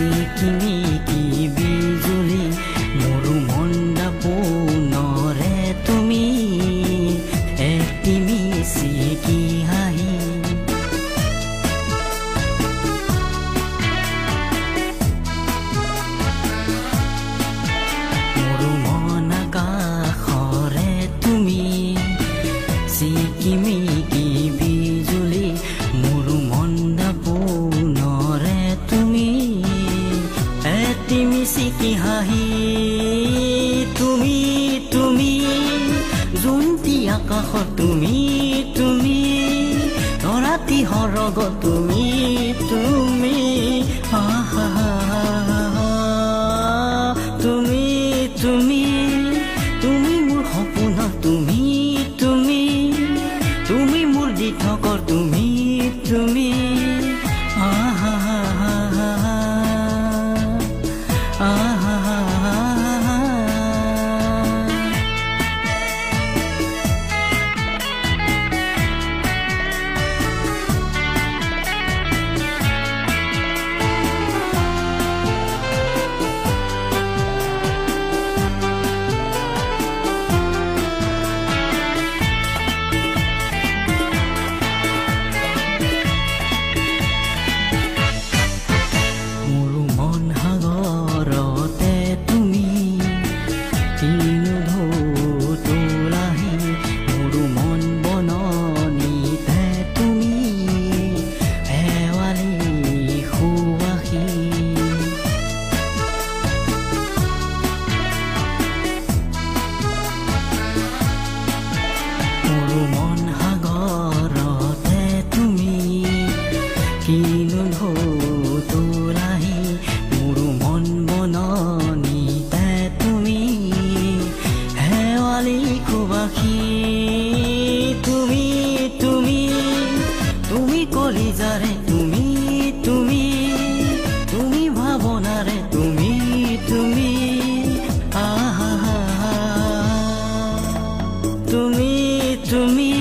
চিকিমিকি বিজুলি মোৰ মন্দা পুনৰে তুমি এটি মিচিকি হাঁহি মোৰ মন আকাশৰে তুমি চিকিমিকি বিজুলি মোৰ মন্দা পুনৰে তুমি এটি মিচিকি হাঁহি তুমি তুমি জোনটি আকাশত তুমি তুমি তৰাতি সৰগ তুমি তুমি আহা তুমি তুমি তুমি মোৰ সপোন তুমি তুমি তুমি মোৰ দি থকৰ তুমি তুমি আহা কলিজাৰে তুমি তুমি তুমি ভাৱনাৰে তুমি তুমি আহা তুমি তুমি